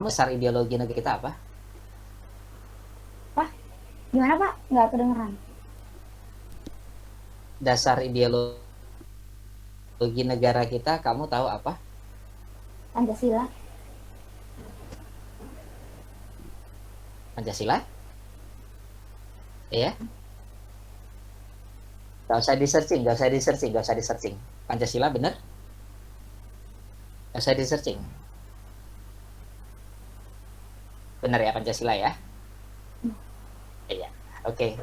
Dasar ideologi negara kita apa? Pak, gimana Pak? Nggak kedengeran. Dasar ideologi negara kita, kamu tahu apa? Pancasila. Pancasila? Iya? Gak usah di-searching. Pancasila bener? Gak usah di-searching. Bener ya Pancasila ya? Iya. Oke.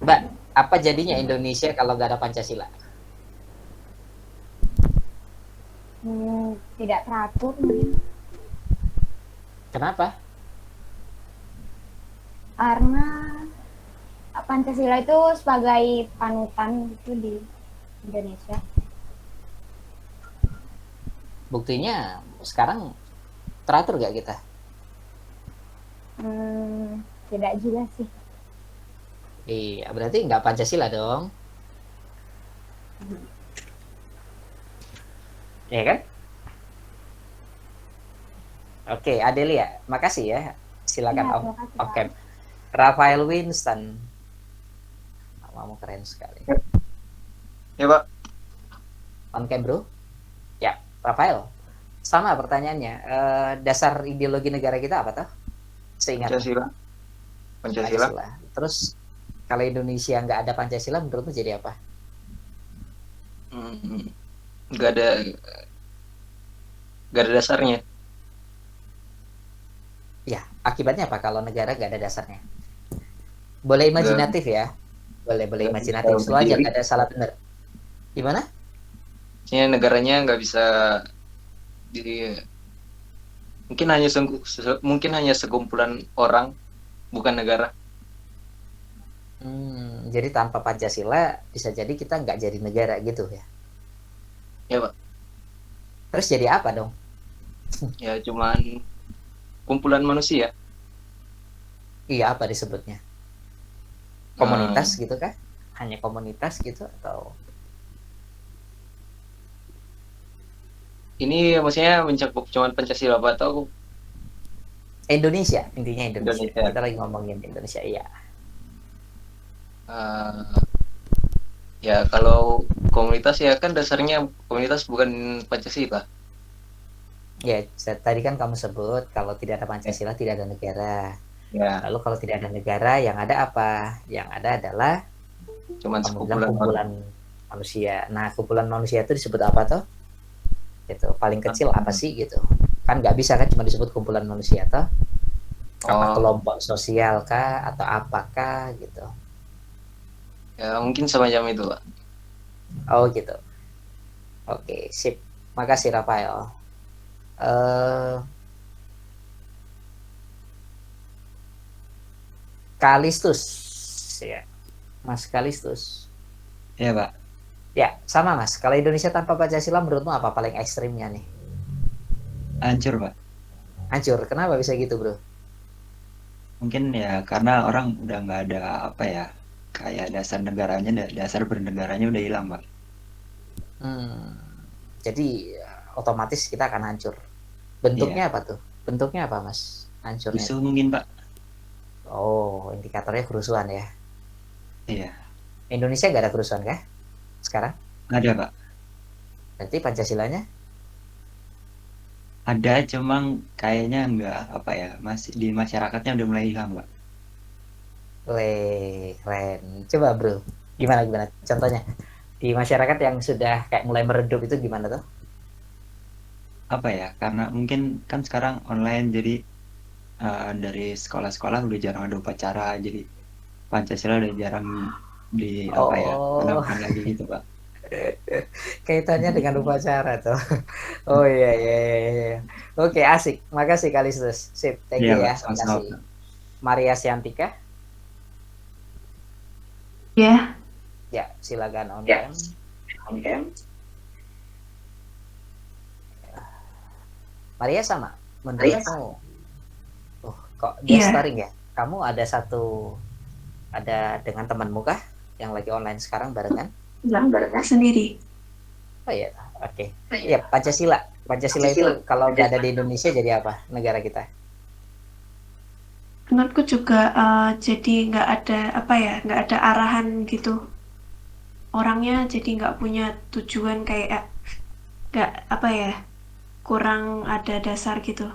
Mbak, apa jadinya Indonesia kalau nggak ada Pancasila? Tidak teratur mungkin. Kenapa? Karena Pancasila itu sebagai panutan gitu di Indonesia. Buktinya sekarang teratur gak kita? Tidak juga sih. Iya, berarti nggak Pancasila dong. Iya kan? Oke, Adelia, makasih ya. Silakan Ya, Om. terima kasih Oke. Pak. Rafael Winston. Namamu keren sekali. Ya Pak, On cam bro? Ya, Rafael. Sama pertanyaannya. Dasar ideologi negara kita apa tuh? Seingat Pancasila. Pancasila. Pancasila. Terus kalau Indonesia nggak ada Pancasila, menurutmu jadi apa? Nggak ada, dasarnya. Ya, akibatnya apa kalau negara nggak ada dasarnya? Boleh imajinatif ya. Boleh imajinatif. Itu aja nggak ada salah benar. Gimana? Maksudnya negaranya nggak bisa di, mungkin hanya sekumpulan orang, bukan negara. Jadi tanpa Pancasila bisa jadi kita nggak jadi negara gitu ya. Ya Pak. Terus jadi apa dong? Ya cuman kumpulan manusia. Iya, apa disebutnya? Komunitas gitu kah? Hanya komunitas gitu atau? Ini maksudnya mencakup cuman Pancasila Pak, atau Indonesia, intinya Indonesia. Indonesia? Kita lagi ngomongin Indonesia, iya. Ya kalau komunitas ya kan dasarnya komunitas bukan Pancasila. Ya, tadi kan kamu sebut kalau tidak ada Pancasila tidak ada negara. Ya. Lalu kalau tidak ada negara, yang ada apa? Yang ada adalah Cuman kamu bilang sekumpulan kumpulan manusia. Nah, kumpulan manusia itu disebut apa toh? Itu paling kecil apa sih gitu? Kan nggak bisa kan cuma disebut kumpulan manusia toh? Apa kelompok sosial kah atau apakah gitu? Ya mungkin semacam itu Pak. Oh gitu. Oke, sip. Makasih Rafael. Kalistus, ya, Mas Kalistus. Ya Pak. Ya, sama Mas. Kalau Indonesia tanpa Pancasila menurutmu apa paling ekstrimnya nih? Hancur Pak. Hancur. Kenapa bisa gitu bro? Mungkin ya karena orang udah nggak ada apa ya, kayak dasar negaranya, dasar bernegaranya udah hilang Pak. Jadi otomatis kita akan hancur. Bentuknya apa tuh? Bentuknya apa Mas? Hancurnya? Rusuh mungkin Pak. Oh, indikatornya kerusuhan ya? Iya. Indonesia nggak ada kerusuhan kah? Sekarang? Ada Pak. Berarti Pancasilanya? Ada, cuma kayaknya nggak apa ya, masih di masyarakatnya udah mulai hilang Pak. Weh, keren. Coba bro, gimana? Contohnya di masyarakat yang sudah kayak mulai meredup itu gimana tuh? Apa ya? Karena mungkin kan sekarang online, jadi dari sekolah-sekolah udah jarang ada upacara, jadi Pancasila udah jarang apa ya, tanamkan lagi gitu Pak. Kaitannya dengan upacara tuh. Oh iya. Oke, asik. Makasih Kalistus. Sip, thank you ya. Makasih. Maria Siantika. Ya. Ya, silakan on cam. Maria sama. Menurutmu? Kok dia storing ya? Kamu ada dengan temanmu kah yang lagi online sekarang barengan? Barengan sendiri. Oh iya, oke. Iya, Pancasila. Pancasila itu kalau nggak ada di Indonesia jadi apa negara kita? Menurutku juga jadi nggak ada apa ya, nggak ada arahan gitu. Orangnya jadi nggak punya tujuan kayak nggak apa ya, kurang ada dasar gitu.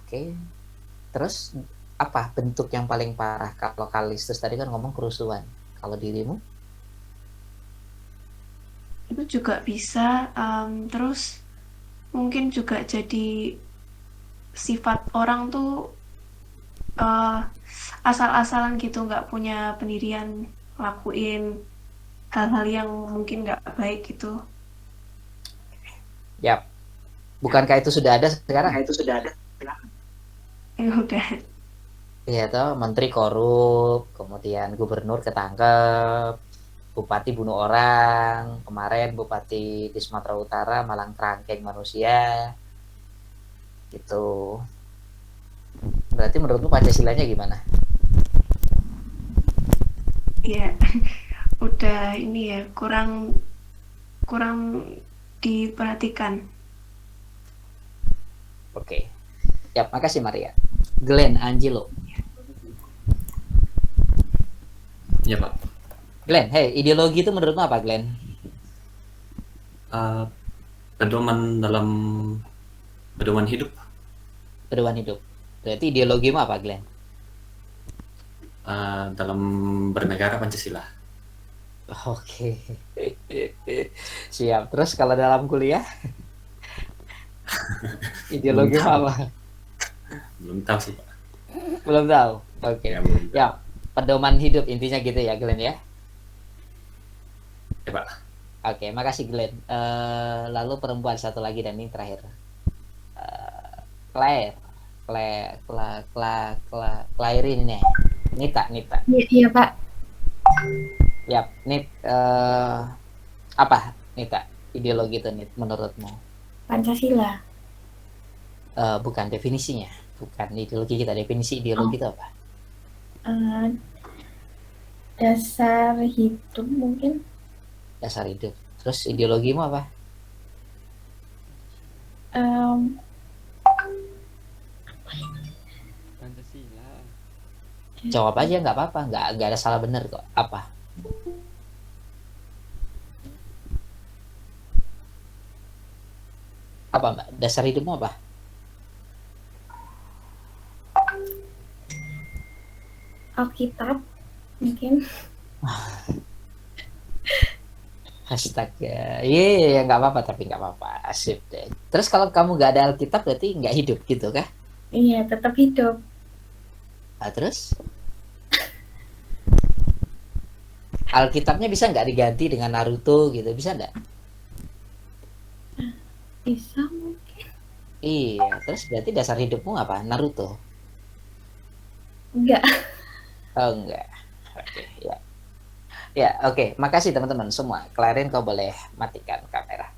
Oke. Terus apa bentuk yang paling parah kalau Kalistus tadi kan ngomong kerusuhan. Kalau dirimu? Itu juga bisa. Terus mungkin juga jadi sifat orang tuh asal-asalan gitu, nggak punya pendirian lakuin hal-hal yang mungkin nggak baik gitu. Yap. Bukankah itu sudah ada sekarang? Ya udah. Iya toh, menteri korup, kemudian gubernur ketangkep, bupati bunuh orang, kemarin bupati di Sumatera Utara malang kerangkeng manusia, gitu. Berarti menurutmu Pancasilanya gimana? Iya, udah ini ya, kurang diperhatikan. Oke. Ya, makasih Maria. Glenn Angelo. Ya Pak. Glenn, hey, ideologi itu menurutmu apa, Glenn? Pedoman hidup. Pedoman hidup. Berarti ideologimu apa, Glenn? Dalam bernegara Pancasila. Oke. Siap. Terus kalau dalam kuliah? Ideologimu apa? Belum tahu sih Pak. Belum tahu. Oke. Ya, belum tahu. Ya, pedoman hidup intinya gitu ya, Glenn ya. Ya Pak. Oke, makasih Glenn. Lalu perempuan satu lagi dan ini terakhir. Claire ini nih. Nita. Iya Pak. Yap, Nit. Apa Nita? Ideologi itu Nit menurutmu? Pancasila. Bukan definisinya, bukan ideologi kita. Definisi ideologi itu apa? Dasar hidup mungkin. Dasar hidup. Terus ideologimu apa? Pancasila. Jawab aja, nggak apa-apa, nggak ada salah benar kok. Apa? Apa Mbak? Dasar hidupmu apa? Alkitab mungkin. Astaga, iya nggak apa-apa tapi nggak apa-apa, asik deh. Terus kalau kamu nggak ada Alkitab berarti nggak hidup gitu kah? Iya, tetap hidup. Nah, terus Alkitabnya bisa nggak diganti dengan Naruto gitu, bisa nggak? Bisa mungkin. Iya, terus berarti dasar hidupmu apa? Naruto? Enggak. Oh enggak. Oke, ya. Ya, oke. Makasih teman-teman semua. Clarin kau boleh matikan kamera.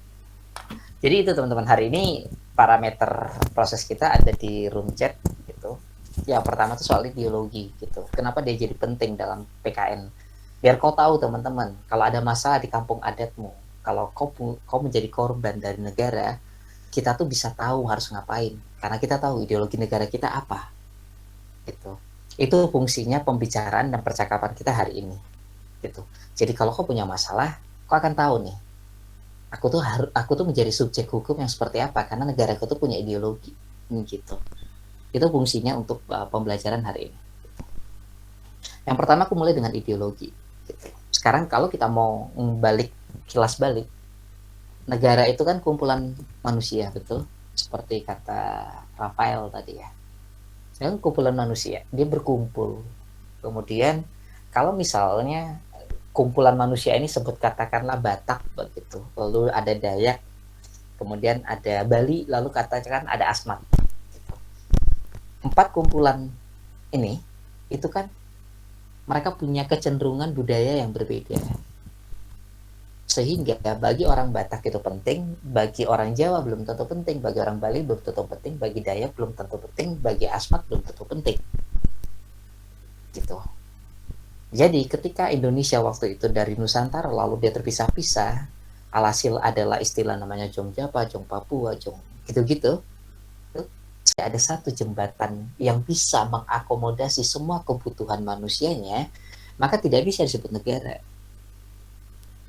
Jadi itu teman-teman, hari ini parameter proses kita ada di room chat gitu. Yang pertama tuh soal ideologi gitu. Kenapa dia jadi penting dalam PKN? Biar kau tahu teman-teman, kalau ada masalah di kampung adatmu, kalau kau menjadi korban dari negara, kita tuh bisa tahu harus ngapain. Karena kita tahu ideologi negara kita apa. Gitu. Itu fungsinya pembicaraan dan percakapan kita hari ini. Gitu. Jadi kalau kau punya masalah, kau akan tahu nih. Aku tuh menjadi subjek hukum yang seperti apa karena negaraku tuh punya ideologi gitu. Itu fungsinya untuk pembelajaran hari ini. Yang pertama aku mulai dengan ideologi gitu. Sekarang kalau kita mau kilas balik, negara itu kan kumpulan manusia, betul? Seperti kata Rafael tadi ya. Sekarang kumpulan manusia, dia berkumpul. Kemudian kalau misalnya kumpulan manusia ini sebut katakanlah Batak begitu, lalu ada Dayak, kemudian ada Bali, lalu katakan ada Asmat. Gitu. 4 kumpulan ini itu kan mereka punya kecenderungan budaya yang berbeda. Sehingga bagi orang Batak itu penting, bagi orang Jawa belum tentu penting, bagi orang Bali belum tentu penting, bagi Dayak belum tentu penting, bagi Asmat belum tentu penting. Gitu. Jadi ketika Indonesia waktu itu dari Nusantara lalu dia terpisah-pisah, Alhasil adalah istilah namanya Jong Java, Jong Papua, Jong gitu-gitu. Ada satu jembatan yang bisa mengakomodasi semua kebutuhan manusianya, maka tidak bisa disebut negara.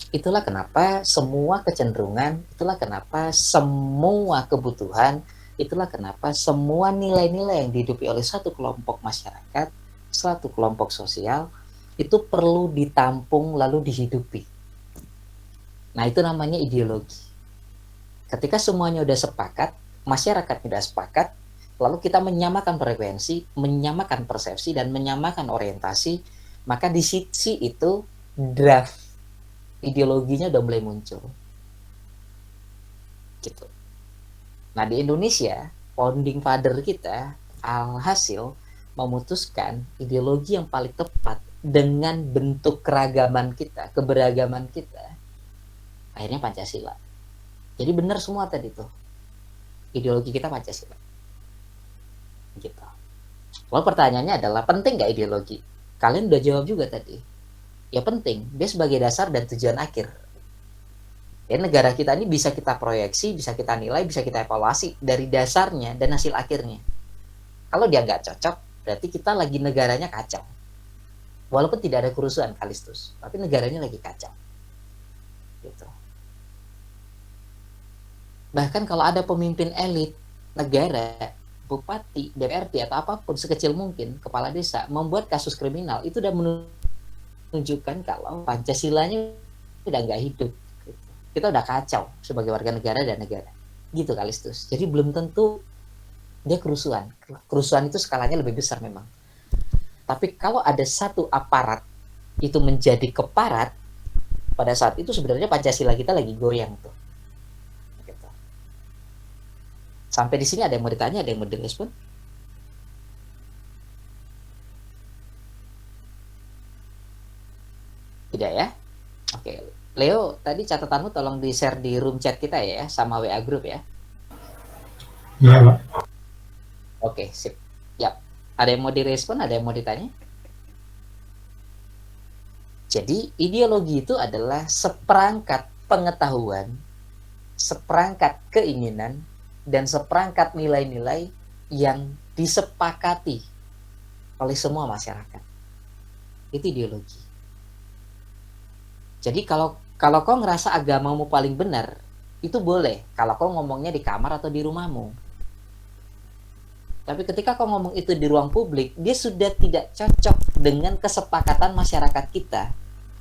Itulah kenapa semua kecenderungan, itulah kenapa semua kebutuhan, itulah kenapa semua nilai-nilai yang dihidupi oleh satu kelompok masyarakat, satu kelompok sosial, itu perlu ditampung lalu dihidupi. Nah, itu namanya ideologi. Ketika semuanya udah sepakat, masyarakat tidak sepakat, lalu kita menyamakan frekuensi, menyamakan persepsi, dan menyamakan orientasi, maka di sisi itu draft ideologinya udah mulai muncul. Gitu. Nah, di Indonesia, founding father kita, alhasil memutuskan ideologi yang paling tepat dengan bentuk keragaman kita, keberagaman kita, akhirnya Pancasila. Jadi benar semua tadi tuh. Ideologi kita Pancasila. Gitu. Lalu pertanyaannya adalah, penting nggak ideologi? Kalian udah jawab juga tadi. Ya penting, dia sebagai dasar dan tujuan akhir. Ya, negara kita ini bisa kita proyeksi, bisa kita nilai, bisa kita evaluasi dari dasarnya dan hasil akhirnya. Kalau dia nggak cocok, berarti kita lagi negaranya kacau. Walaupun tidak ada kerusuhan, Kalistus, tapi negaranya lagi kacau. Gitu. Bahkan kalau ada pemimpin elit negara, bupati, DPRD, atau apapun sekecil mungkin, kepala desa, membuat kasus kriminal, itu udah menunjukkan kalau Pancasilanya udah nggak hidup. Gitu. Kita udah kacau sebagai warga negara dan negara. Gitu, Kalistus. Jadi belum tentu dia kerusuhan. Kerusuhan itu skalanya lebih besar memang. Tapi kalau ada satu aparat itu menjadi keparat, pada saat itu sebenarnya Pancasila kita lagi goyang tuh. Gitu. Sampai di sini ada yang mau ditanya, ada yang mau direspon? Tidak ya? Oke. Leo, tadi catatanmu tolong di-share di room chat kita ya, sama WA group ya. Iya, Pak. Oke, sip. Yap. Ada yang mau direspon, ada yang mau ditanya? Jadi, ideologi itu adalah seperangkat pengetahuan, seperangkat keinginan, dan seperangkat nilai-nilai yang disepakati oleh semua masyarakat. Itu ideologi. Jadi kalau kau ngerasa agamamu paling benar, itu boleh kalau kau ngomongnya di kamar atau di rumahmu. Tapi ketika kau ngomong itu di ruang publik, dia sudah tidak cocok dengan kesepakatan masyarakat kita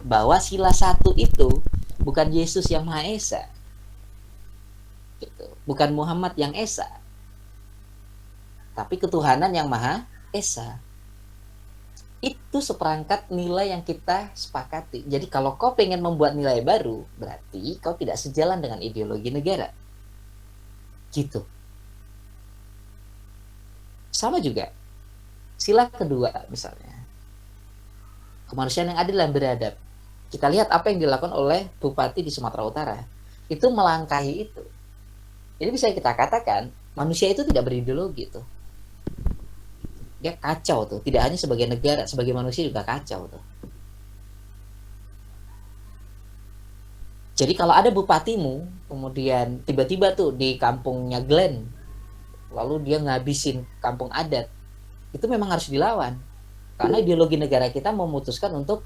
bahwa sila satu itu bukan Yesus yang Maha Esa, gitu. Bukan Muhammad yang Esa, tapi ketuhanan yang Maha Esa. Itu seperangkat nilai yang kita sepakati. Jadi kalau kau pengen membuat nilai baru, berarti kau tidak sejalan dengan ideologi negara. Gitu. Sama juga, sila kedua misalnya, kemanusiaan yang adil dan beradab. Kita lihat apa yang dilakukan oleh Bupati di Sumatera Utara. Itu melangkahi itu. Jadi bisa kita katakan, manusia itu tidak berideologi tuh. Dia kacau tuh, tidak hanya sebagai negara, sebagai manusia juga kacau tuh. Jadi kalau ada bupatimu, kemudian tiba-tiba tuh di kampungnya Glenn, lalu dia ngabisin kampung adat, itu memang harus dilawan. Karena ideologi negara kita memutuskan untuk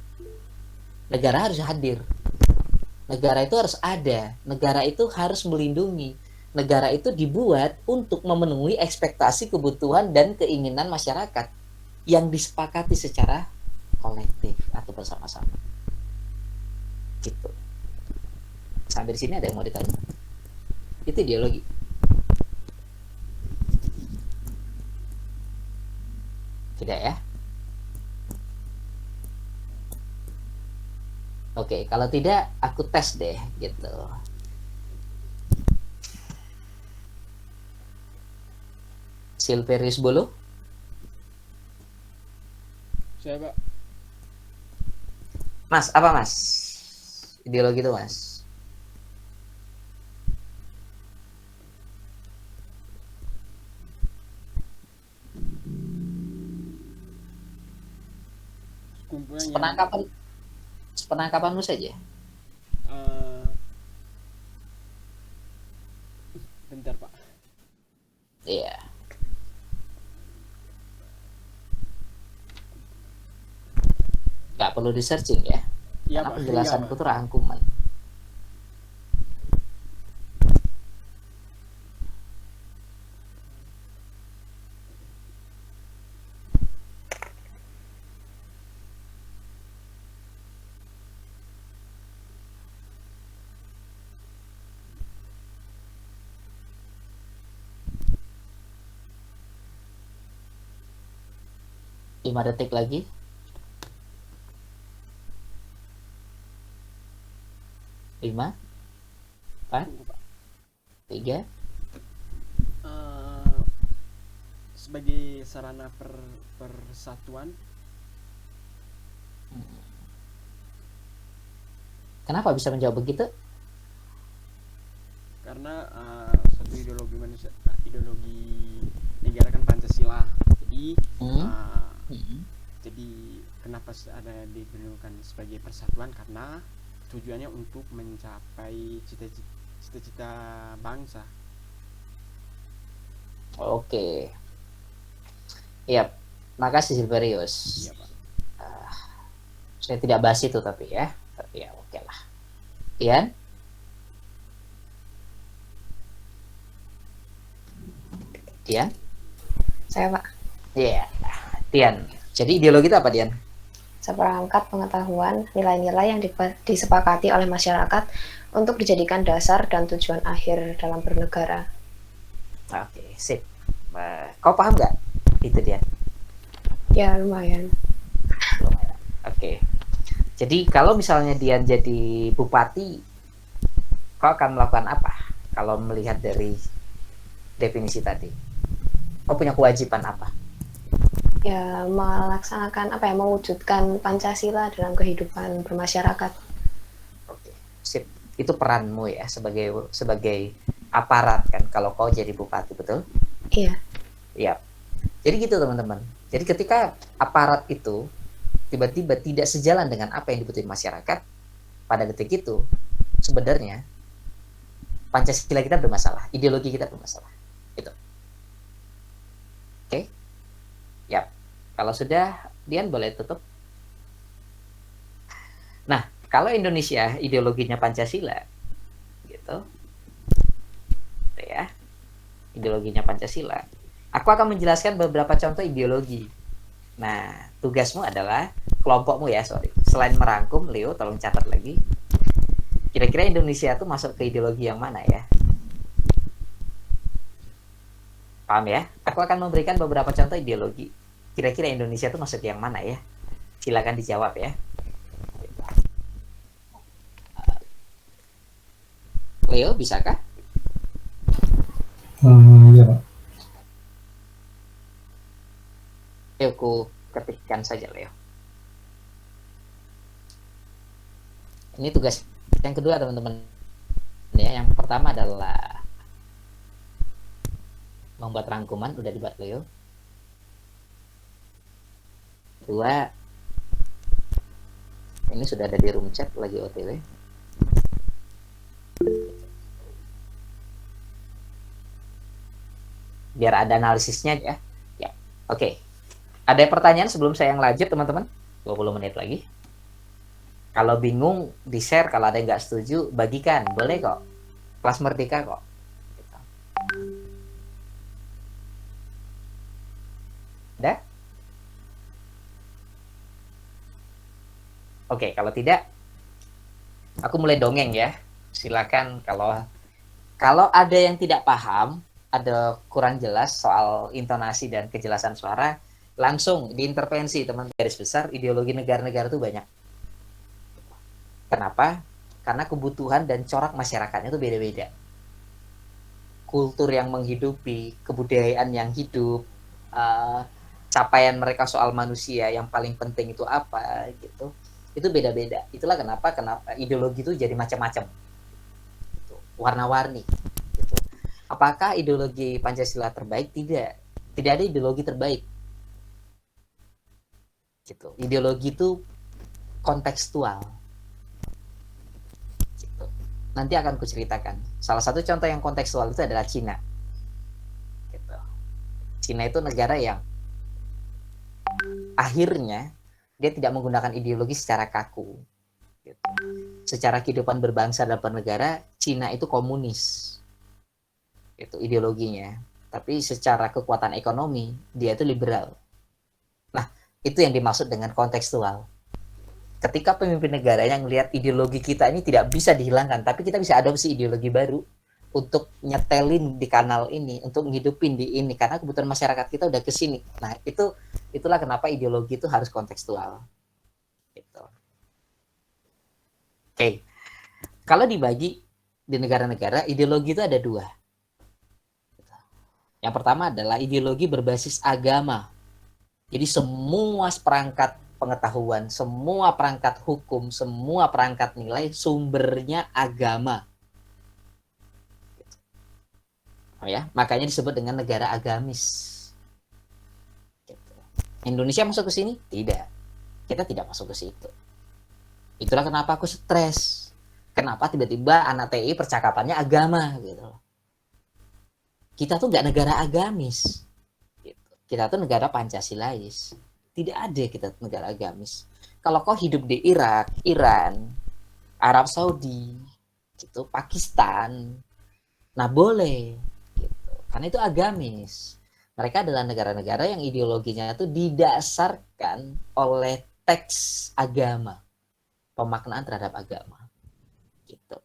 negara harus hadir. Negara itu harus ada, negara itu harus melindungi. Negara itu dibuat untuk memenuhi ekspektasi, kebutuhan, dan keinginan masyarakat yang disepakati secara kolektif atau bersama-sama. Gitu. Sampai di sini ada yang mau ditanya? Itu ideologi. Tidak ya? Oke, kalau tidak aku tes deh gitu. Silverius Bolo? Saya, Pak. Mas, apa Mas? Ideologi itu Mas? Kumpulan yang Sepenangkapanmu saja. nggak perlu di searching ya, Iya, karena Pak. penjelasanku Iya, tuh rangkuman. Pak. 5 detik lagi. 5, 4, 3. Sebagai sarana persatuan. Kenapa bisa menjawab begitu? Karena satu ideologi manusia, ideologi negara kan Pancasila. Jadi jadi kenapa ada dibentukkan sebagai persatuan? Karena tujuannya untuk mencapai cita-cita bangsa. Oke. Iya, makasih Silverius. Iya, Pak. Saya tidak bahas itu tapi ya oke lah. Tian? Tian? Saya, Pak. Iya, Tian. Jadi ideologi itu apa, Tian? Seperangkat pengetahuan, nilai-nilai yang disepakati oleh masyarakat untuk dijadikan dasar dan tujuan akhir dalam bernegara. Oke, sip. Kau paham nggak itu, Tian? Ya, lumayan. Oke. Jadi kalau misalnya Dian jadi bupati, kau akan melakukan apa? Kalau melihat dari definisi tadi, kau punya kewajiban apa? Ya, melaksanakan mewujudkan Pancasila dalam kehidupan bermasyarakat. Oke, sip. Itu peranmu ya sebagai aparat kan kalau kau jadi bupati, betul? Iya. Iya. Jadi gitu teman-teman. Jadi ketika aparat itu tiba-tiba tidak sejalan dengan apa yang dibutuhkan masyarakat, pada detik itu sebenarnya Pancasila kita bermasalah, ideologi kita bermasalah. Itu. Oke? Ya. Kalau sudah, Dian boleh tutup. Nah, kalau Indonesia ideologinya Pancasila, gitu, ya, ideologinya Pancasila. Aku akan menjelaskan beberapa contoh ideologi. Nah, tugasmu adalah kelompokmu ya, selain merangkum, Leo, tolong catat lagi. Kira-kira Indonesia tuh masuk ke ideologi yang mana ya? Paham ya? Aku akan memberikan beberapa contoh ideologi. Kira-kira Indonesia tuh masuk yang mana ya? Silakan dijawab ya. Leo, bisakah? Iya, Pak. Aku ketikkan saja, Leo. Ini tugas yang kedua, teman-teman. Ya, yang pertama adalah membuat rangkuman, udah dibuat Leo. Kedua, ini sudah ada di room chat lagi OTW. Biar ada analisisnya ya. Ya, oke. Ada pertanyaan sebelum saya yang lanjut, teman-teman? 20 menit lagi. Kalau bingung, di-share. Kalau ada yang nggak setuju, bagikan. Boleh kok. Kelas Merdeka kok. Gitu. Udah? Oke, kalau tidak, aku mulai dongeng ya. Silakan kalau ada yang tidak paham, ada kurang jelas soal intonasi dan kejelasan suara, langsung diintervensi, teman. Garis besar ideologi negara-negara itu banyak. Kenapa? Karena kebutuhan dan corak masyarakatnya itu beda-beda. Kultur yang menghidupi, kebudayaan yang hidup, capaian mereka soal manusia yang paling penting itu apa gitu. Itu beda-beda. Itulah kenapa ideologi itu jadi macam-macam. Gitu. Warna-warni gitu. Apakah ideologi Pancasila terbaik? Tidak ada ideologi terbaik. Gitu. Ideologi itu kontekstual. Gitu. Nanti akan kuceritakan. Salah satu contoh yang kontekstual itu adalah Cina. Gitu. Cina itu negara yang akhirnya dia tidak menggunakan ideologi secara kaku. Gitu. Secara kehidupan berbangsa dan bernegara, Cina itu komunis. Itu ideologinya. Tapi secara kekuatan ekonomi, dia itu liberal. Nah, itu yang dimaksud dengan kontekstual. Ketika pemimpin negara yang melihat ideologi kita ini tidak bisa dihilangkan, tapi kita bisa adopsi ideologi baru untuk nyetelin di kanal ini, untuk ngidupin di ini, karena kebutuhan masyarakat kita udah kesini. Nah, itulah kenapa ideologi itu harus kontekstual. Gitu. Oke. Kalau dibagi di negara-negara, ideologi itu ada dua. Yang pertama adalah ideologi berbasis agama. Jadi semua perangkat pengetahuan, semua perangkat hukum, semua perangkat nilai sumbernya agama. Oh ya, makanya disebut dengan negara agamis. Gitu. Indonesia masuk ke sini? Tidak. Kita tidak masuk ke situ. Itulah kenapa aku stres. Kenapa tiba-tiba anak TI percakapannya agama gitu. Kita tuh nggak negara agamis. Gitu. Kita tuh negara Pancasilais. Tidak ada kita negara agamis. Kalau kau hidup di Irak, Iran, Arab Saudi, gitu, Pakistan, nah boleh. Karena itu agamis. Mereka adalah negara-negara yang ideologinya itu didasarkan oleh teks agama. Pemaknaan terhadap agama. Gitu.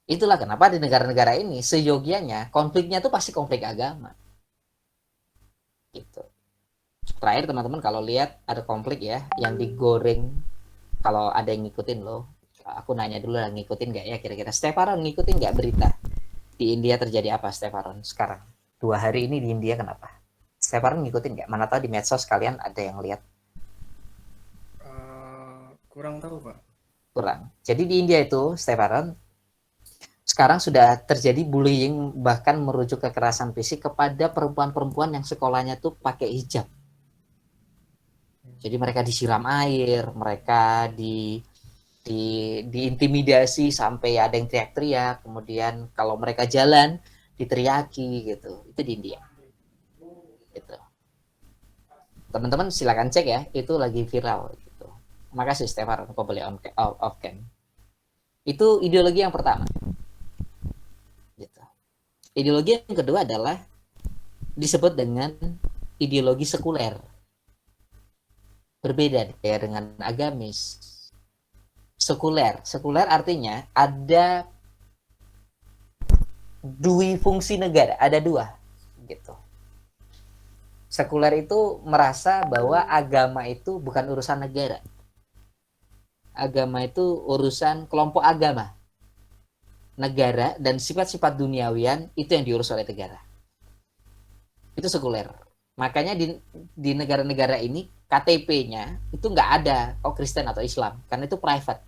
Itulah kenapa di negara-negara ini seyogianya konfliknya itu pasti konflik agama. Gitu. Terakhir teman-teman kalau lihat ada konflik ya yang digoreng, kalau ada yang ngikutin loh. Aku nanya dulu lah, ngikutin nggak ya kira-kira Stefaron ngikutin nggak berita? Di India terjadi apa, Stefaron, sekarang? 2 hari ini di India kenapa? Stefaron ngikutin nggak? Mana tahu di medsos kalian ada yang lihat. Kurang tahu, Pak. Kurang. Jadi di India itu, Stefaron, sekarang sudah terjadi bullying, bahkan merujuk kekerasan fisik kepada perempuan-perempuan yang sekolahnya tuh pakai hijab. Jadi mereka disiram air, mereka diintimidasi sampai ada yang teriak-teriak, kemudian kalau mereka jalan diteriaki gitu. Itu di India. Gitu. Teman-teman silakan cek ya, itu lagi viral gitu. Makasih Stefan, kau boleh off cam. Itu ideologi yang pertama. Gitu. Ideologi yang kedua adalah disebut dengan ideologi sekuler. Berbeda ya dengan agamis. Sekuler artinya ada dui fungsi negara, ada 2 gitu. Sekuler itu merasa bahwa agama itu bukan urusan negara. Agama itu urusan kelompok agama. Negara dan sifat-sifat duniawian itu yang diurus oleh negara. Itu sekuler. Makanya di negara-negara ini KTP-nya itu nggak ada kok Kristen atau Islam, karena itu private.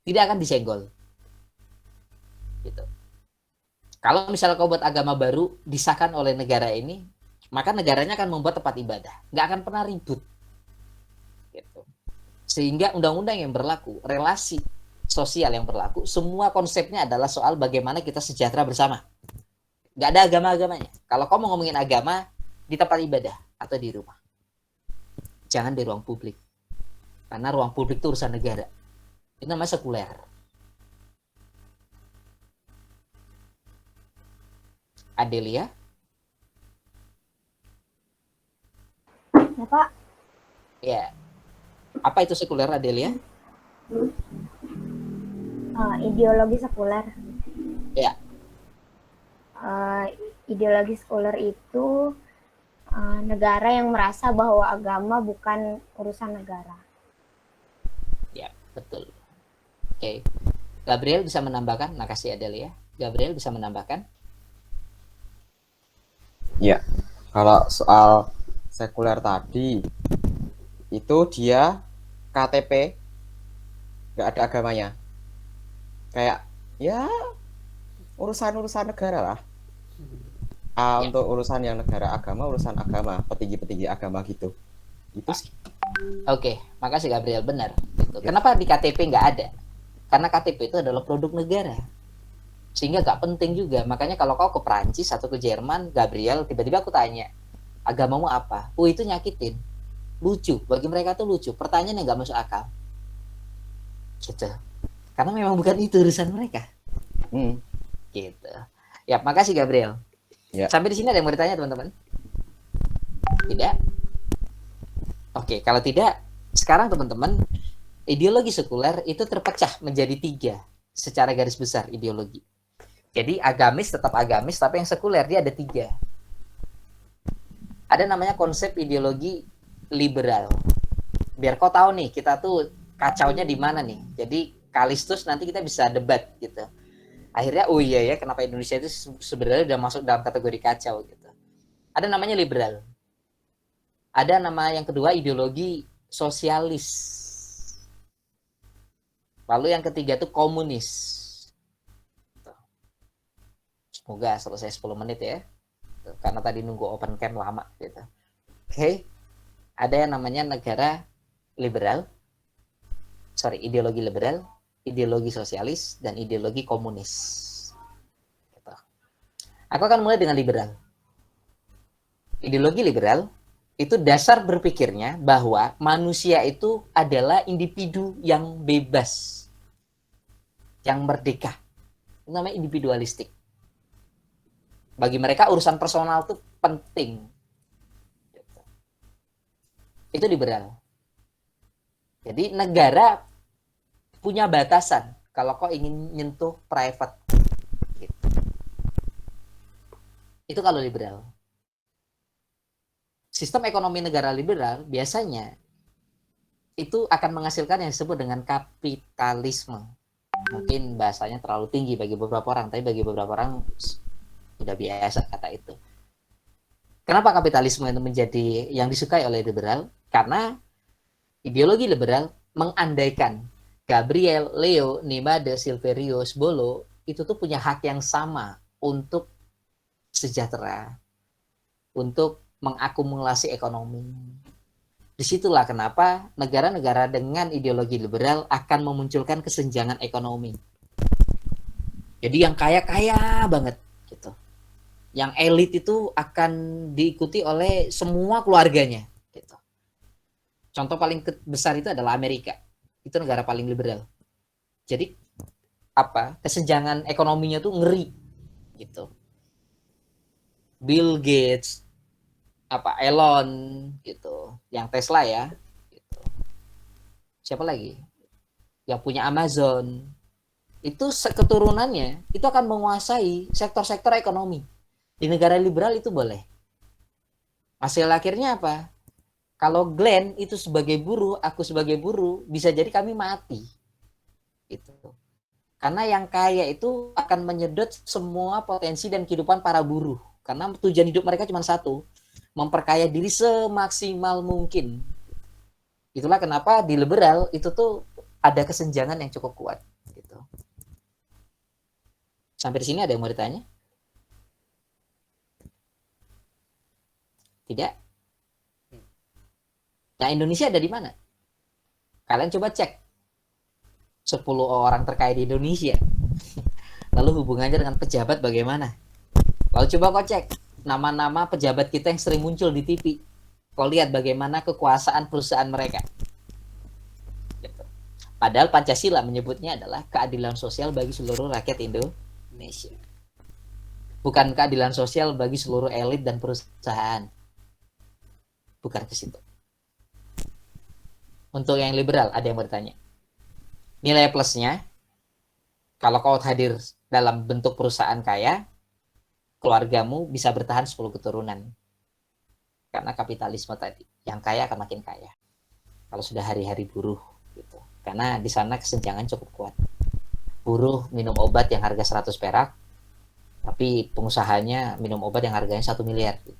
Tidak akan disenggol. Gitu. Kalau misalnya kau buat agama baru disahkan oleh negara ini, maka negaranya akan membuat tempat ibadah. Nggak akan pernah ribut. Gitu. Sehingga undang-undang yang berlaku, relasi sosial yang berlaku, semua konsepnya adalah soal bagaimana kita sejahtera bersama. Nggak ada agama-agamanya. Kalau kau mau ngomongin agama, di tempat ibadah atau di rumah. Jangan di ruang publik. Karena ruang publik itu urusan negara. Itu namanya sekuler. Adelia? Ya, Pak. Ya. Apa itu sekuler, Adelia? Ideologi sekuler. Ya. Ideologi sekuler itu negara yang merasa bahwa agama bukan urusan negara. Ya, betul. Oke. Gabriel bisa menambahkan? Makasih Adelia. Gabriel bisa menambahkan? Ya, kalau soal sekuler tadi, itu dia KTP nggak ada agamanya. Kayak, ya urusan-urusan negara lah. Untuk urusan yang negara agama, urusan agama, petinggi-petinggi agama gitu. Itu sih. Oke, makasih Gabriel, benar. Gitu. Kenapa di KTP nggak ada? Karena KTP itu adalah produk negara. Sehingga nggak penting juga. Makanya kalau kau ke Perancis atau ke Jerman, Gabriel, tiba-tiba aku tanya, agamamu apa? Oh, itu nyakitin. lucu, bagi mereka tuh lucu, pertanyaan yang nggak masuk akal, gitu. Karena memang bukan itu urusan mereka, gitu. Ya, makasih Gabriel. Ya. Sampai di sini ada yang mau ditanya teman-teman? Tidak? Oke, kalau tidak, sekarang teman-teman, ideologi sekuler itu terpecah menjadi 3 secara garis besar ideologi. Jadi agamis tetap agamis, tapi yang sekuler dia ada 3. Ada namanya konsep ideologi liberal. Biar kau tahu nih, kita tuh kacaunya di mana nih. Jadi Kalistus nanti kita bisa debat gitu. Akhirnya, oh iya ya, kenapa Indonesia itu sebenarnya udah masuk dalam kategori kacau gitu. Ada namanya liberal. Ada nama yang kedua ideologi sosialis. Lalu yang ketiga itu komunis. Semoga selesai 10 menit ya. Karena tadi nunggu open cam lama gitu. Oke. Ada yang namanya negara liberal. Ideologi liberal, ideologi sosialis, dan ideologi komunis. Gitu. Aku akan mulai dengan liberal. Ideologi liberal itu dasar berpikirnya bahwa manusia itu adalah individu yang bebas, yang merdeka. Itu namanya individualistik. Bagi mereka urusan personal itu penting. Itu liberal. Jadi negara punya batasan kalau kau ingin nyentuh private. Gitu. Itu kalau liberal. Sistem ekonomi negara liberal biasanya itu akan menghasilkan yang disebut dengan kapitalisme. Mungkin bahasanya terlalu tinggi bagi beberapa orang, tapi bagi beberapa orang sudah biasa kata itu. Kenapa kapitalisme itu menjadi yang disukai oleh liberal? Karena ideologi liberal mengandaikan Gabriel, Leo, Nimade, Silverius, Bolo itu tuh punya hak yang sama untuk sejahtera, untuk mengakumulasi ekonomi. Disitulah kenapa negara-negara dengan ideologi liberal akan memunculkan kesenjangan ekonomi. Jadi yang kaya-kaya banget gitu. Yang elit itu akan diikuti oleh semua keluarganya gitu. Contoh paling besar itu adalah Amerika. Itu negara paling liberal. Jadi kesenjangan ekonominya tuh ngeri gitu. Bill Gates, Elon gitu, yang Tesla ya gitu. Siapa lagi yang punya Amazon, itu keturunannya itu akan menguasai sektor-sektor ekonomi. Di negara liberal itu boleh. Hasil akhirnya apa? Kalau Glenn itu sebagai buruh, aku sebagai buruh, bisa jadi kami mati gitu. Karena yang kaya itu akan menyedot semua potensi dan kehidupan para buruh. Karena tujuan hidup mereka cuma satu, memperkaya diri semaksimal mungkin. Itulah kenapa di liberal itu tuh ada kesenjangan yang cukup kuat gitu. Sampai di sini ada yang mau ditanya? Tidak? Nah, Indonesia ada di mana? Kalian coba cek 10 orang terkaya di Indonesia. Lalu hubungannya dengan pejabat bagaimana? Lalu coba kau cek nama-nama pejabat kita yang sering muncul di TV. Kau lihat bagaimana kekuasaan perusahaan mereka. Gitu. Padahal Pancasila menyebutnya adalah keadilan sosial bagi seluruh rakyat Indonesia. Bukan keadilan sosial bagi seluruh elit dan perusahaan. Bukan ke situ. Untuk yang liberal, ada yang bertanya. Nilai plusnya, kalau kau hadir dalam bentuk perusahaan kaya, keluargamu bisa bertahan 10 keturunan. Karena kapitalisme tadi, yang kaya akan makin kaya. Kalau sudah hari-hari buruh gitu. Karena di sana kesenjangan cukup kuat. Buruh minum obat yang harga 100 perak, tapi pengusahanya minum obat yang harganya 1 miliar gitu.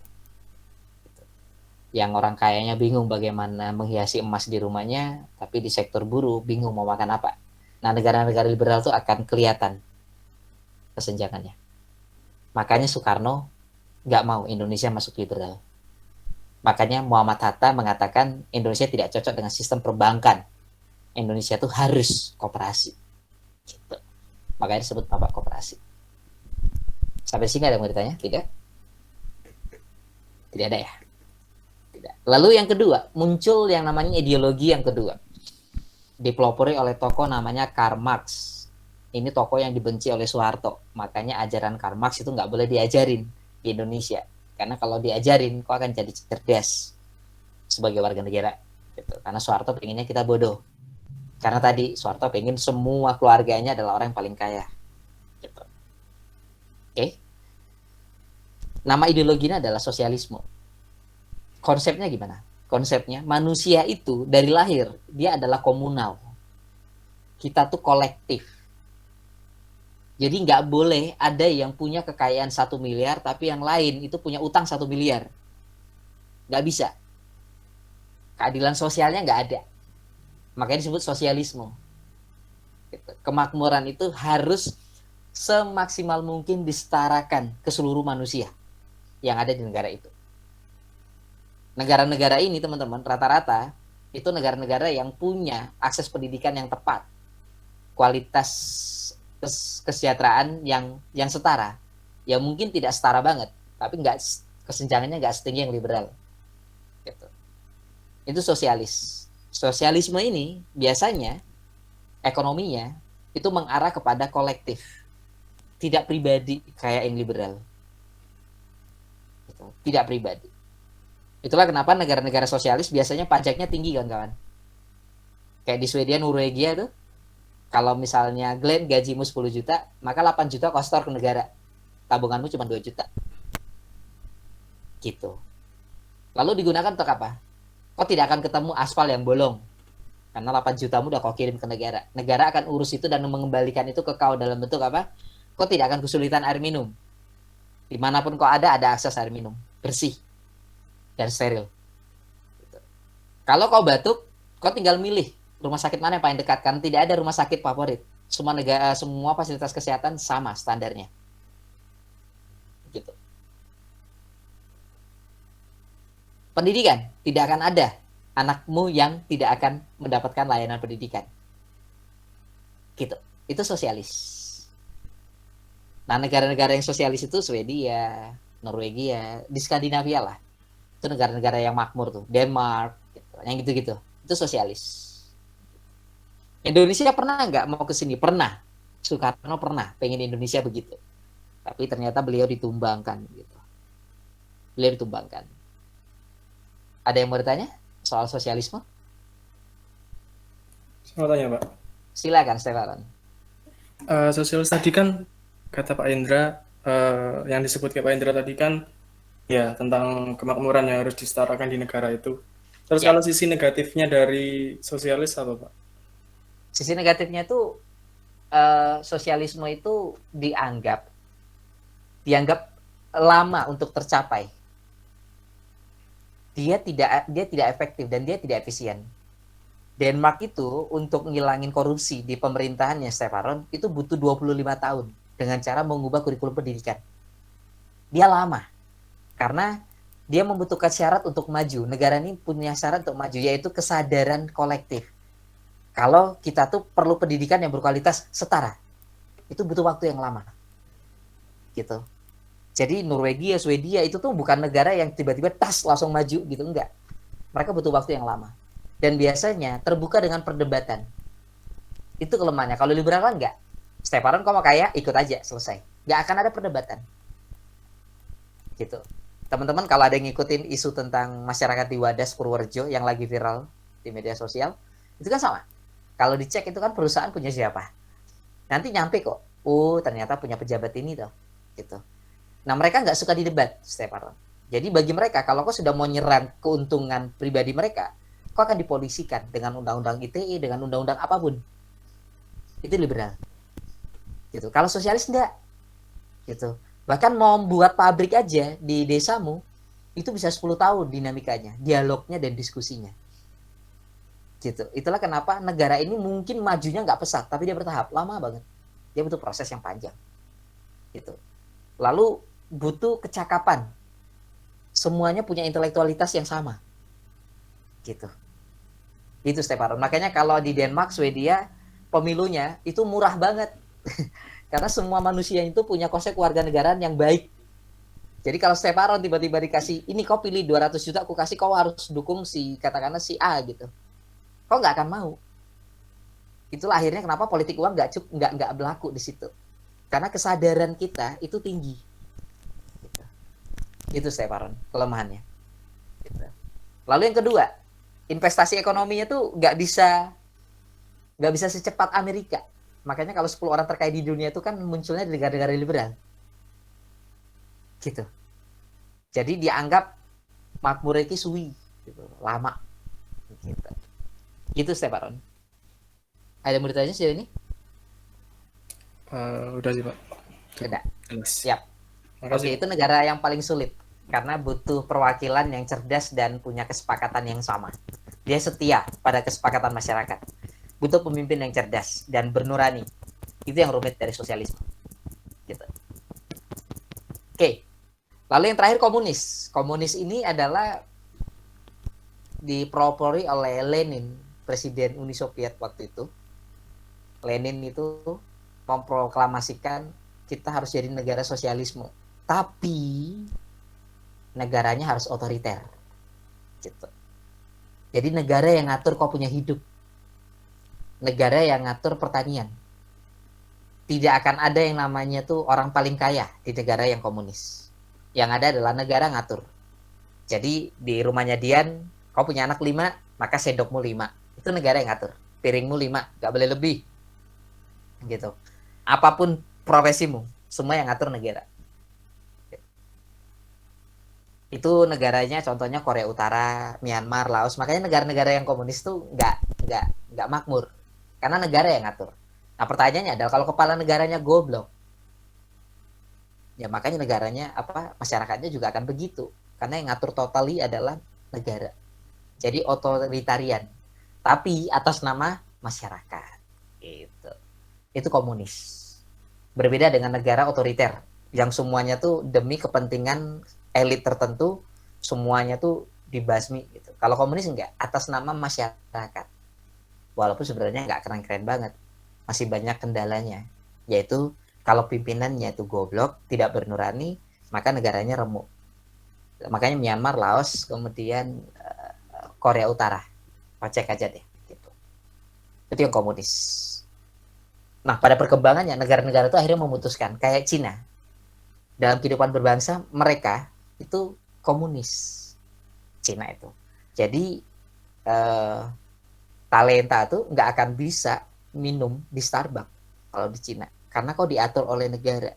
Yang orang kayanya bingung bagaimana menghiasi emas di rumahnya, tapi di sektor buruh bingung mau makan apa. Nah, negara-negara liberal itu akan kelihatan kesenjangannya. Makanya Soekarno nggak mau Indonesia masuk liberal. Makanya Muhammad Hatta mengatakan Indonesia tidak cocok dengan sistem perbankan. Indonesia itu harus koperasi. Gitu. Makanya disebut Bapak Koperasi. Sampai sini ada yang mau ditanya? Tidak? Tidak ada ya? Tidak. Beda. Lalu yang kedua, muncul yang namanya ideologi yang kedua. Dipelopori oleh tokoh namanya Karl Marx. Ini tokoh yang dibenci oleh Soeharto. Makanya ajaran Karl Marx itu nggak boleh diajarin di Indonesia. Karena kalau diajarin, kok akan jadi cerdas sebagai warga negara. Gitu. Karena Soeharto pengennya kita bodoh. Karena tadi Soeharto pengen semua keluarganya adalah orang yang paling kaya. Gitu. Oke. Nama ideologinya adalah sosialisme. Konsepnya gimana? Konsepnya manusia itu dari lahir dia adalah komunal. Kita tuh kolektif. Jadi nggak boleh ada yang punya kekayaan 1 miliar tapi yang lain itu punya utang 1 miliar. Nggak bisa. Keadilan sosialnya nggak ada. Makanya disebut sosialisme. Kemakmuran itu harus semaksimal mungkin disetarakan ke seluruh manusia yang ada di negara itu. Negara-negara ini teman-teman rata-rata itu negara-negara yang punya akses pendidikan yang tepat, kualitas kesejahteraan yang setara. Ya mungkin tidak setara banget, tapi nggak kesenjangannya nggak setinggi yang liberal. Gitu. Itu sosialis. Sosialisme ini biasanya ekonominya itu mengarah kepada kolektif, tidak pribadi kayak yang liberal. Gitu. Tidak pribadi. Itulah kenapa negara-negara sosialis biasanya pajaknya tinggi kawan-kawan. Kayak di Swedia, Norwegia tuh, kalau misalnya Glenn gajimu 10 juta, maka 8 juta kau store ke negara. Tabunganmu cuma 2 juta. Gitu. Lalu digunakan untuk apa? Kau tidak akan ketemu aspal yang bolong. Karena 8 jutamu udah kau kirim ke negara. Negara akan urus itu dan mengembalikan itu ke kau dalam bentuk apa? Kau tidak akan kesulitan air minum. Dimanapun kau ada akses air minum. Bersih. Dan steril. Gitu. Kalau kau batuk, kau tinggal milih rumah sakit mana yang paling dekat, karena tidak ada rumah sakit favorit. Semua fasilitas kesehatan sama standarnya. Gitu. Pendidikan, tidak akan ada anakmu yang tidak akan mendapatkan layanan pendidikan. Gitu. Itu sosialis. Nah, negara-negara yang sosialis itu Swedia, Norwegia, di Skandinavia lah. Itu negara-negara yang makmur tuh, Denmark, gitu. Yang gitu-gitu, itu sosialis. Indonesia pernah nggak mau ke sini? Pernah. Soekarno pernah pengen Indonesia begitu, tapi ternyata beliau ditumbangkan, gitu. Beliau ditumbangkan. Ada yang mau ditanya soal sosialisme? Saya mau tanya, Pak. Silakan, Stefaron. Sosialis tadi kan kata Pak Indra, yang disebut Pak Indra tadi kan ya tentang kemakmuran yang harus disetarakan di negara itu. Terus kalau sisi negatifnya dari sosialis apa, Pak? Sisi negatifnya itu sosialisme itu dianggap lama untuk tercapai. Dia tidak efektif dan dia tidak efisien. Denmark itu untuk ngilangin korupsi di pemerintahannya Stefaron itu butuh 25 tahun dengan cara mengubah kurikulum pendidikan. Dia lama. Karena dia membutuhkan syarat untuk maju. Negara ini punya syarat untuk maju, yaitu kesadaran kolektif. Kalau kita tuh perlu pendidikan yang berkualitas setara, itu butuh waktu yang lama. Gitu. Jadi Norwegia, Swedia itu tuh bukan negara yang tiba-tiba tas langsung maju gitu, enggak. Mereka butuh waktu yang lama. Dan biasanya terbuka dengan perdebatan. Itu kelemahannya. Kalau liberal kan enggak. Stefaron kau mau kaya, ikut aja, selesai. Enggak akan ada perdebatan. Gitu. Teman-teman kalau ada yang ngikutin isu tentang masyarakat di Wadas Purworejo yang lagi viral di media sosial, itu kan sama. Kalau dicek itu kan perusahaan punya siapa. Nanti nyampe kok, ternyata punya pejabat ini tuh. Gitu. Nah mereka nggak suka didebat, Stefaron. Jadi bagi mereka, kalau kau sudah mau nyerang keuntungan pribadi mereka, kau akan dipolisikan dengan undang-undang ITE, dengan undang-undang apapun. Itu liberal. Gitu. Kalau sosialis enggak. Gitu. Bahkan mau buat pabrik aja di desamu, itu bisa 10 tahun dinamikanya, dialognya dan diskusinya. Gitu. Itulah kenapa negara ini mungkin majunya nggak pesat, tapi dia bertahap, lama banget. Dia butuh proses yang panjang. Gitu. Lalu butuh kecakapan. Semuanya punya intelektualitas yang sama. Gitu. Itu Stefaron. Makanya kalau di Denmark, Swedia, pemilunya itu murah banget. Karena semua manusia itu punya konsep kewarganegaraan yang baik. Jadi kalau Steparon tiba-tiba dikasih, ini kau pilih 200 juta, aku kasih kau harus dukung si, katakanlah si A gitu. Kau nggak akan mau. Itulah akhirnya kenapa politik uang nggak berlaku di situ. Karena kesadaran kita itu tinggi. Gitu. Itu Steparon, kelemahannya. Gitu. Lalu yang kedua, investasi ekonominya tuh nggak bisa secepat Amerika. Makanya kalau 10 orang terkaya di dunia itu kan munculnya di negara-negara liberal. Gitu. Jadi dianggap makmur itu suwi, gitu, lama. Gitu. Gitu Steparon. Ada yang mau ditanya sejauh ini? Udah sih Pak. Udah. Jelas. Siap. Oke, itu negara yang paling sulit karena butuh perwakilan yang cerdas dan punya kesepakatan yang sama. Dia setia pada kesepakatan masyarakat. Butuh pemimpin yang cerdas dan bernurani. Itu yang rumit dari sosialisme. Gitu. Oke. Lalu yang terakhir komunis. Komunis ini adalah dipropori oleh Lenin, Presiden Uni Soviet waktu itu. Lenin itu memproklamasikan kita harus jadi negara sosialisme. Tapi negaranya harus otoriter. Gitu. Jadi negara yang ngatur kau punya hidup. Negara yang ngatur pertanian. Tidak akan ada yang namanya tuh orang paling kaya di negara yang komunis. Yang ada adalah negara ngatur. Jadi di rumahnya Dian, kau punya anak 5, maka sendokmu 5. Itu negara yang ngatur. Piringmu 5, gak boleh lebih. Gitu. Apapun profesimu, semua yang ngatur negara. Itu negaranya contohnya Korea Utara, Myanmar, Laos. Makanya negara-negara yang komunis tuh nggak makmur. Karena negara yang ngatur. Nah pertanyaannya adalah kalau kepala negaranya goblok, ya makanya negaranya masyarakatnya juga akan begitu. Karena yang ngatur totally adalah negara. Jadi otoritarian. Tapi atas nama masyarakat. Gitu. Itu komunis. Berbeda dengan negara otoriter yang semuanya tuh demi kepentingan elit tertentu, semuanya tuh dibasmi gitu. Kalau komunis enggak, atas nama masyarakat. Walaupun sebenarnya enggak keren-keren banget. Masih banyak kendalanya. Yaitu kalau pimpinannya itu goblok, tidak bernurani, maka negaranya remuk. Makanya Myanmar, Laos, kemudian Korea Utara. Cek aja deh gitu. Itu yang komunis. Nah, pada perkembangannya negara-negara itu akhirnya memutuskan kayak Cina. Dalam kehidupan berbangsa mereka itu komunis. Cina itu. Jadi talenta tuh nggak akan bisa minum di Starbucks kalau di Cina. Karena kau diatur oleh negara.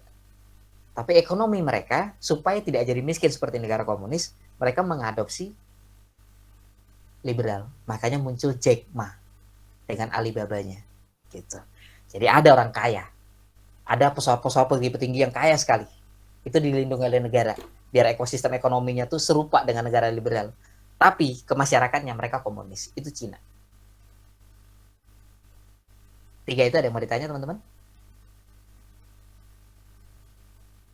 Tapi ekonomi mereka supaya tidak jadi miskin seperti negara komunis, mereka mengadopsi liberal. Makanya muncul Jack Ma dengan Alibabanya. Gitu. Jadi ada orang kaya. Ada pesawat-pesawat petinggi yang kaya sekali. Itu dilindungi oleh negara. Biar ekosistem ekonominya tuh serupa dengan negara liberal. Tapi ke masyarakatnya mereka komunis. Itu Cina. 3 itu ada yang mau ditanya teman-teman?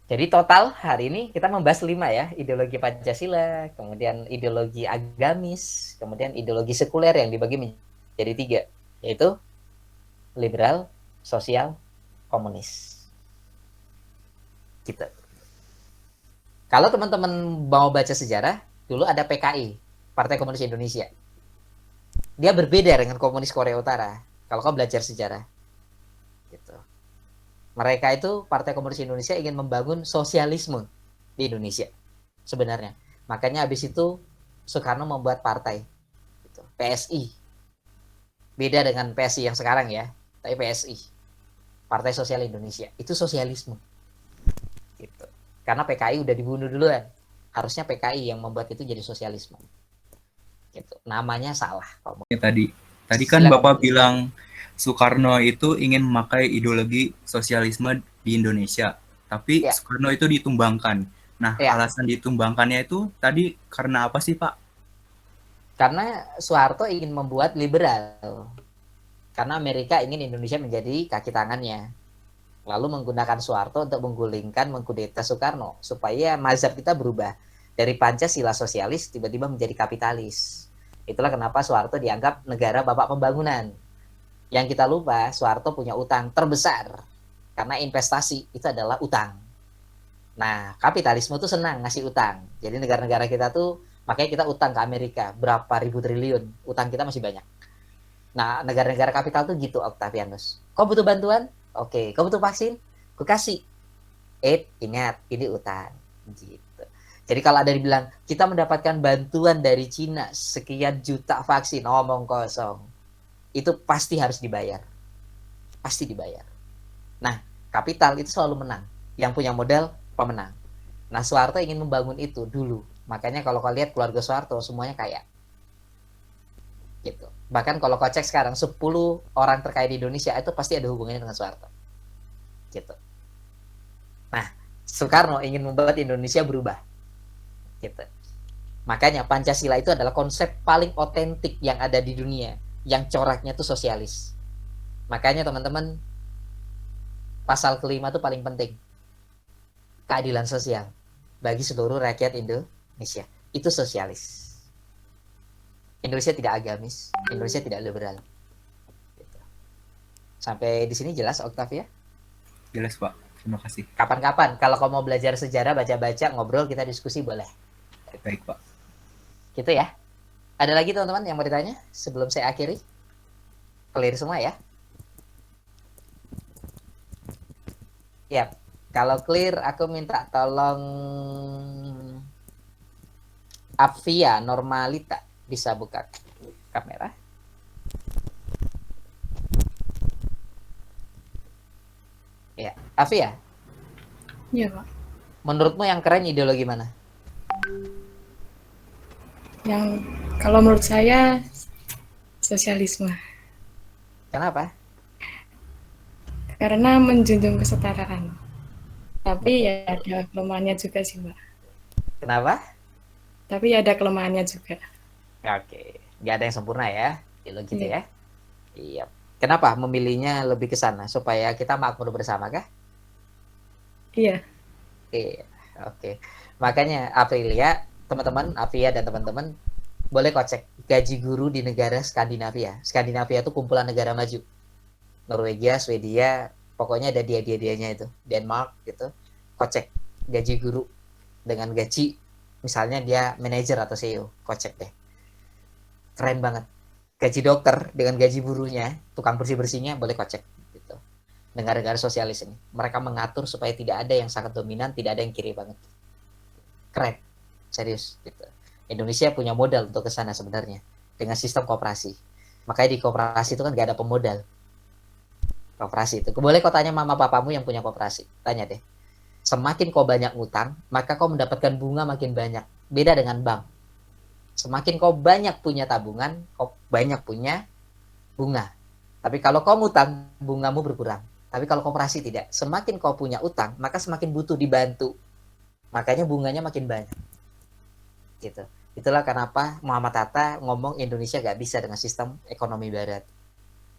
Jadi total hari ini kita membahas 5 ya. Ideologi Pancasila, kemudian ideologi agamis, kemudian ideologi sekuler yang dibagi menjadi 3. Yaitu liberal, sosial, komunis. Gitu. Kalau teman-teman mau baca sejarah, dulu ada PKI, Partai Komunis Indonesia. Dia berbeda dengan komunis Korea Utara. Kalau kau belajar sejarah. Gitu. Mereka itu Partai Komunis Indonesia ingin membangun sosialisme di Indonesia. Sebenarnya. Makanya habis itu Soekarno membuat partai. Gitu. PSI. Beda dengan PSI yang sekarang ya. Tapi PSI. Partai Sosial Indonesia. Itu sosialisme. Gitu. Karena PKI udah dibunuh duluan. Harusnya PKI yang membuat itu jadi sosialisme. Gitu. Namanya salah. Tadi kan Bapak bilang Soekarno itu ingin memakai ideologi sosialisme di Indonesia, tapi Soekarno itu ditumbangkan. Nah, alasan ditumbangkannya itu tadi karena apa sih, Pak? Karena Soeharto ingin membuat liberal. Karena Amerika ingin Indonesia menjadi kaki tangannya. Lalu menggunakan Soeharto untuk menggulingkan, mengkudeta Soekarno supaya mazhab kita berubah dari Pancasila sosialis tiba-tiba menjadi kapitalis. Itulah kenapa Soeharto dianggap negara bapak pembangunan. Yang kita lupa, Soeharto punya utang terbesar karena investasi itu adalah utang. Nah, kapitalisme tuh senang ngasih utang. Jadi negara-negara kita tuh, makanya kita utang ke Amerika berapa ribu triliun, utang kita masih banyak. Nah, negara-negara kapital tuh gitu, Octavianus. Kau butuh bantuan? Oke. Kau butuh vaksin? Ku kasih. Ingat, ini utang. Gitu. Jadi kalau ada dibilang, kita mendapatkan bantuan dari Cina sekian juta vaksin, omong kosong. Itu pasti harus dibayar. Pasti dibayar. Nah, kapital itu selalu menang. Yang punya modal, pemenang. Nah, Soeharto ingin membangun itu dulu. Makanya kalau kau lihat keluarga Soeharto, semuanya kaya. Gitu. Bahkan kalau kau cek sekarang, 10 orang terkaya di Indonesia, itu pasti ada hubungannya dengan Soeharto. Gitu. Nah, Soekarno ingin membuat Indonesia berubah. Gitu. Makanya Pancasila itu adalah konsep paling otentik yang ada di dunia, yang coraknya itu sosialis. Makanya teman-teman, pasal kelima itu paling penting, keadilan sosial bagi seluruh rakyat Indonesia. Itu sosialis. Indonesia tidak agamis, Indonesia tidak liberal. Gitu. Sampai di sini jelas, Octavia? Jelas, Pak. Terima kasih. Kapan-kapan kalau kau mau belajar sejarah, baca-baca, ngobrol, kita diskusi boleh. Baik, Pak. Gitu ya. Ada lagi teman-teman yang mau ditanya sebelum saya akhiri? Clear semua ya? Ya, kalau clear aku minta tolong Apvia Normalita bisa buka kamera. Ya, Apvia. Iya, Pak. Menurutmu yang keren ideologi mana? Yang kalau menurut saya sosialisme. Kenapa? Karena menjunjung kesetaraan. Tapi ya ada kelemahannya juga sih, Mbak. Kenapa? Tapi ya ada kelemahannya juga. Oke, nggak ada yang sempurna ya, gitu ya. Iya. Kenapa memilihnya lebih ke sana supaya kita makmur bersama kah? Iya. Iya. Oke. Makanya Aprilia, teman-teman, Avia dan teman-teman boleh kocek gaji guru di negara Skandinavia. Skandinavia itu kumpulan negara maju. Norwegia, Swedia, pokoknya ada dia-dianya itu. Denmark gitu. Kocek gaji guru dengan gaji misalnya dia manajer atau CEO, kocek deh. Keren banget. Gaji dokter dengan gaji buruhnya, tukang bersih-bersihnya boleh kocek gitu. Negara-negara sosialis ini, mereka mengatur supaya tidak ada yang sangat dominan, tidak ada yang kiri banget. Keren. Serius gitu. Indonesia punya modal untuk ke sana sebenarnya dengan sistem koperasi. Makanya di koperasi itu kan gak ada pemodal. Koperasi itu. Boleh kau tanya mama papamu yang punya koperasi. Tanya deh. Semakin kau banyak ngutang, maka kau mendapatkan bunga makin banyak. Beda dengan bank. Semakin kau banyak punya tabungan, kau banyak punya bunga. Tapi kalau kau ngutang, bungamu berkurang. Tapi kalau koperasi tidak. Semakin kau punya utang, maka semakin butuh dibantu. Makanya bunganya makin banyak. Gitu. Itulah kenapa Muhammad Hatta ngomong Indonesia gak bisa dengan sistem ekonomi barat.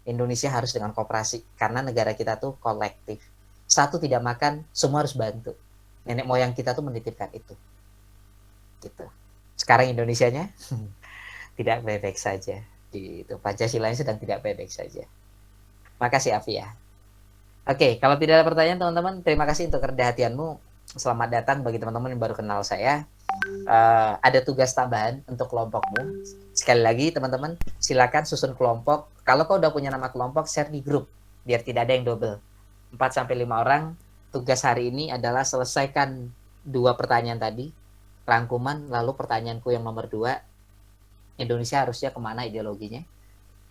Indonesia harus dengan koperasi karena negara kita tuh kolektif. Satu tidak makan, semua harus bantu. Nenek moyang kita tuh menitipkan itu. Gitu. Sekarang Indonesianya tidak baik-baik saja. Gitu. Pancasilanya sedang tidak baik-baik saja. Makasih Afia. Oke, kalau tidak ada pertanyaan teman-teman, terima kasih untuk kehadiranmu. Selamat datang bagi teman-teman yang baru kenal saya. Ada tugas tambahan untuk kelompokmu. Sekali lagi teman-teman, silakan susun kelompok. Kalau kau udah punya nama kelompok, share di grup biar tidak ada yang double. 4-5 orang. Tugas hari ini adalah selesaikan 2 pertanyaan tadi, rangkuman. Lalu pertanyaanku yang nomor 2, Indonesia harusnya kemana ideologinya.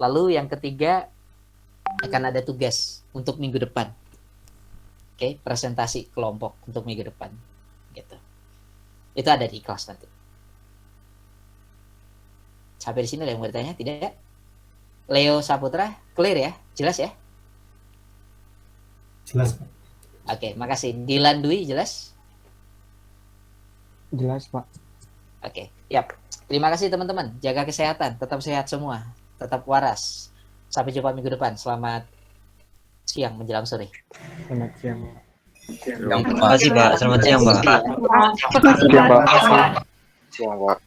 Lalu yang ketiga, akan ada tugas untuk minggu depan. Oke, presentasi kelompok untuk minggu depan. Gitu. Itu ada di kelas nanti. Sampai di sini ada yang bertanya? Tidak? Leo Saputra, clear ya? Jelas ya? Jelas, Pak. Oke, makasih. Dilan Dwi, jelas? Jelas, Pak. Oke, yap. Terima kasih teman-teman. Jaga kesehatan, tetap sehat semua. Tetap waras. Sampai jumpa minggu depan. Selamat siang menjelang sore. Selamat siang, Pak. Terima kasih, Pak. Selamat siang, Pak. Selamat siang, Pak. Siang, Pak.